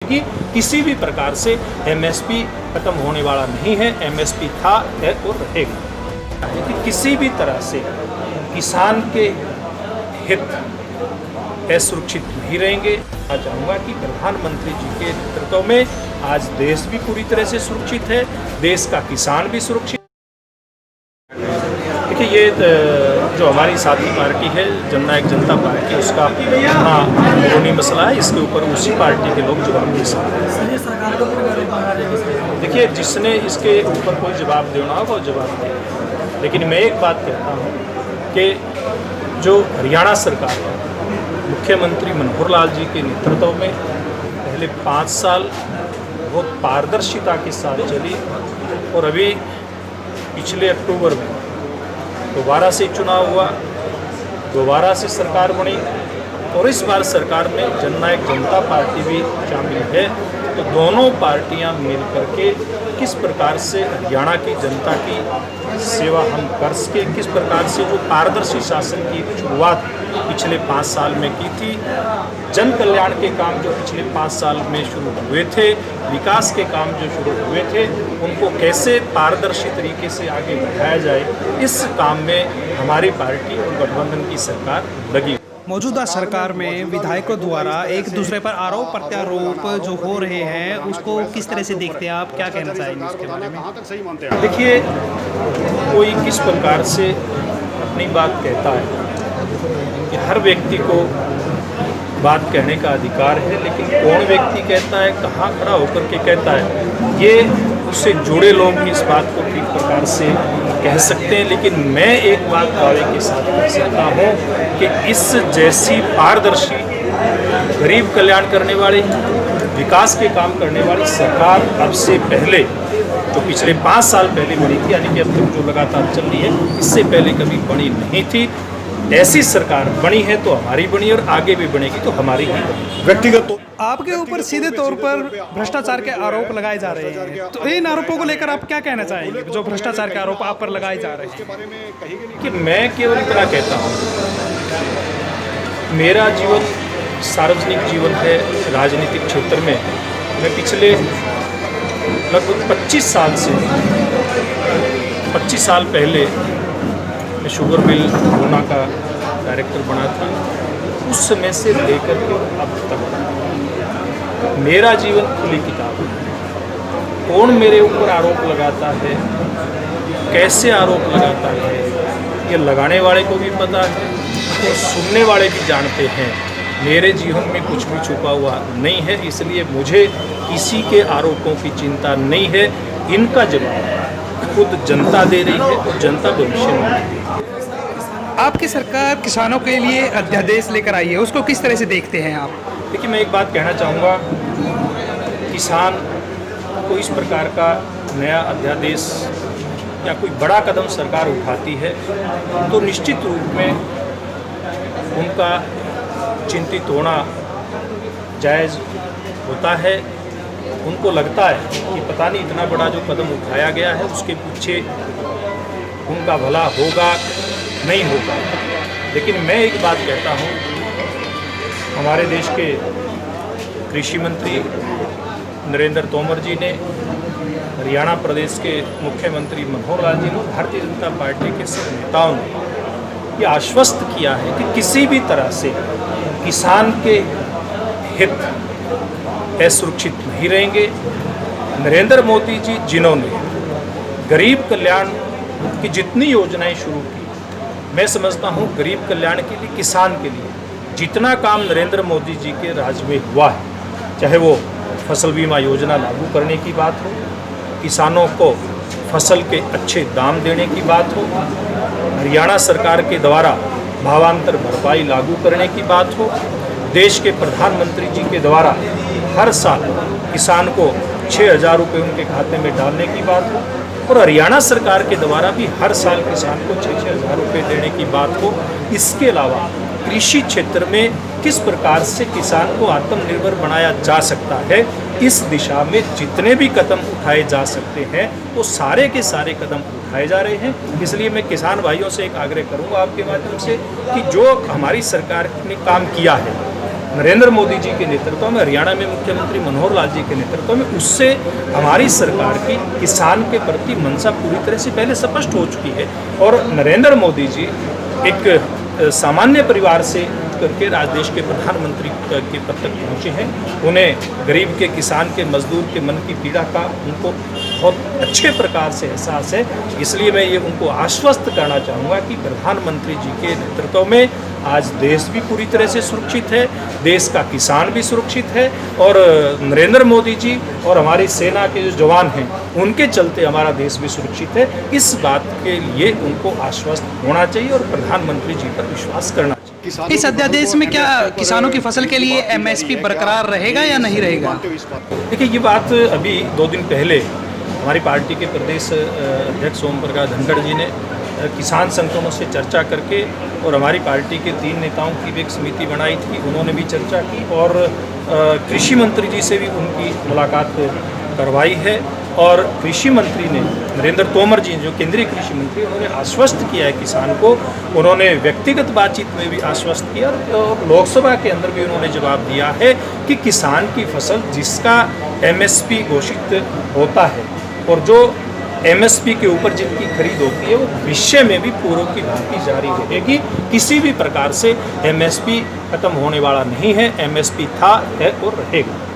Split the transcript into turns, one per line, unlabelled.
कि किसी भी प्रकार से एमएसपी खत्म होने वाला नहीं है। एमएसपी था, है और रहेगा। कि किसी भी तरह से किसान के हित असुरक्षित नहीं रहेंगे। मैं चाहूँगा कि प्रधानमंत्री जी के नेतृत्व में आज देश भी पूरी तरह से सुरक्षित है, देश का किसान भी सुरक्षित। देखिए, ये जो हमारी साथी पार्टी है जननायक जनता पार्टी, उसका अंदरूनी मसला है। इसके ऊपर उसी पार्टी के लोग जवाब दे सकते हैं। देखिए, जिसने इसके ऊपर कोई जवाब देना हो वो जवाब दे। लेकिन मैं एक बात कहता हूँ कि जो हरियाणा सरकार है, मुख्यमंत्री मनोहर लाल जी के नेतृत्व में पहले 5 साल बहुत पारदर्शिता के साथ चली और अभी पिछले अक्टूबर में दोबारा से चुनाव हुआ, दोबारा से सरकार बनी और इस बार सरकार में जननायक जनता पार्टी भी शामिल है। तो दोनों पार्टियां मिलकर के किस प्रकार से हरियाणा की जनता की सेवा हम कर सके, किस प्रकार से जो पारदर्शी शासन की शुरुआत पिछले 5 साल में की थी, जन कल्याण के काम जो पिछले 5 साल में शुरू हुए थे, विकास के काम जो शुरू हुए थे, उनको कैसे पारदर्शी तरीके से आगे बढ़ाया जाए, इस काम में हमारी पार्टी और गठबंधन की सरकार लगी।
मौजूदा सरकार में विधायकों द्वारा एक दूसरे पर आरोप प्रत्यारोप जो हो रहे हैं, उसको किस तरह से देखते हैं आप? क्या कहना चाहेंगे उसके बारे में?
देखिए, कोई किस प्रकार से अपनी बात कहता है कि हर व्यक्ति को बात कहने का अधिकार है, लेकिन कौन व्यक्ति कहता है, कहाँ खड़ा होकर के कहता है, ये उससे जुड़े लोग भी इस बात को किस प्रकार से कह सकते हैं। लेकिन मैं एक बात दावे के साथ कह सकता हूँ कि इस जैसी पारदर्शी, गरीब कल्याण करने वाली, विकास के काम करने वाली सरकार अब से पहले जो पिछले 5 साल पहले बनी थी, यानी कि अब तक जो लगातार चल रही है, इससे पहले कभी बनी नहीं थी। ऐसी सरकार बनी है तो हमारी बनी और आगे भी बनेगी तो हमारी ही बनेगी।
व्यक्तिगत आपके ऊपर सीधे तौर पर भ्रष्टाचार के आरोप लगाए जा रहे हैं, तो इन आरोपों को लेकर आप क्या कहना चाहेंगे, जो भ्रष्टाचार के आरोप आप पर लगाए जा रहे हैं?
कि मैं केवल इतना कहता हूँ, मेरा जीवन सार्वजनिक जीवन है। राजनीतिक क्षेत्र में मैं पिछले लगभग 25 साल से 25 साल पहले मैं शुगर मिल होना का डायरेक्टर बना था। उस समय से लेकर के अब तक मेरा जीवन खुली किताब है। कौन मेरे ऊपर आरोप लगाता है, कैसे आरोप लगाता है, ये लगाने वाले को भी पता है और सुनने वाले भी जानते हैं। मेरे जीवन में कुछ भी छुपा हुआ नहीं है, इसलिए मुझे किसी के आरोपों की चिंता नहीं है। इनका जवाब खुद जनता दे रही है और जनता भविष्य में देगी।
आपकी सरकार किसानों के लिए अध्यादेश लेकर आई है, उसको किस तरह से देखते हैं आप?
देखिए, मैं एक बात कहना चाहूँगा, किसान को इस प्रकार का नया अध्यादेश या कोई बड़ा कदम सरकार उठाती है तो निश्चित रूप में उनका चिंतित होना जायज़ होता है। उनको लगता है कि पता नहीं इतना बड़ा जो कदम उठाया गया है उसके पीछे उनका भला होगा नहीं होगा। लेकिन मैं एक बात कहता हूँ, हमारे देश के कृषि मंत्री नरेंद्र तोमर जी ने, हरियाणा प्रदेश के मुख्यमंत्री मनोहर लाल जी ने, भारतीय जनता पार्टी के सब नेताओं ने ये आश्वस्त किया है कि किसी भी तरह से किसान के हित असुरक्षित नहीं रहेंगे। नरेंद्र मोदी जी जिन्होंने गरीब कल्याण की जितनी योजनाएं शुरू की, मैं समझता हूँ गरीब कल्याण के लिए, किसान के लिए जितना काम नरेंद्र मोदी जी के राज में हुआ है, चाहे वो फसल बीमा योजना लागू करने की बात हो, किसानों को फसल के अच्छे दाम देने की बात हो, हरियाणा सरकार के द्वारा भावांतर भरपाई लागू करने की बात हो, देश के प्रधानमंत्री जी के द्वारा हर साल किसान को 6,000 रुपये उनके खाते में डालने की बात हो, और हरियाणा सरकार के द्वारा भी हर साल किसान को 6-6 हज़ार रुपये देने की बात हो। इसके अलावा कृषि क्षेत्र में किस प्रकार से किसान को आत्मनिर्भर बनाया जा सकता है, इस दिशा में जितने भी कदम उठाए जा सकते हैं वो सारे के सारे कदम उठाए जा रहे हैं। इसलिए मैं किसान भाइयों से एक आग्रह करूंगा आपके माध्यम से कि जो हमारी सरकार ने काम किया है, नरेंद्र मोदी जी के नेतृत्व में, हरियाणा में मुख्यमंत्री मनोहर लाल जी के नेतृत्व में, उससे हमारी सरकार की किसान के प्रति मंशा पूरी तरह से पहले स्पष्ट हो चुकी है। और नरेंद्र मोदी जी एक सामान्य परिवार से करके आज देश के प्रधानमंत्री के पद तक पहुँचे हैं। उन्हें गरीब के, किसान के, मजदूर के मन की पीड़ा का उनको बहुत अच्छे प्रकार से एहसास है। इसलिए मैं ये उनको आश्वस्त करना चाहूँगा कि प्रधानमंत्री जी के नेतृत्व में आज देश भी पूरी तरह से सुरक्षित है, देश का किसान भी सुरक्षित है, और नरेंद्र मोदी जी और हमारी सेना के जो जवान हैं उनके चलते हमारा देश भी सुरक्षित है। इस बात के लिए उनको आश्वस्त होना चाहिए और प्रधानमंत्री जी पर विश्वास करना चाहिए।
इस अध्यादेश में क्या किसानों की फसल के लिए एमएसपी बरकरार रहेगा या नहीं रहेगा?
देखिए, ये बात अभी 2 दिन पहले हमारी पार्टी के प्रदेश अध्यक्ष ओम प्रकाश धनखड़ जी ने किसान संगठनों से चर्चा करके, और हमारी पार्टी के 3 नेताओं की भी एक समिति बनाई थी, उन्होंने भी चर्चा की, और कृषि मंत्री जी से भी उनकी मुलाकात करवाई है। और कृषि मंत्री ने, नरेंद्र तोमर जी जो केंद्रीय कृषि मंत्री, उन्होंने आश्वस्त किया है किसान को। उन्होंने व्यक्तिगत बातचीत में भी आश्वस्त किया और लोकसभा के अंदर भी उन्होंने जवाब दिया है कि किसान की फसल जिसका एमएसपी घोषित होता है और जो एमएसपी के ऊपर जिनकी खरीद होती है वो भविष्य में भी पूर्व की भांति जारी रहेगी। किसी भी प्रकार से एमएसपी खत्म होने वाला नहीं है, एमएसपी था, है और रहेगा।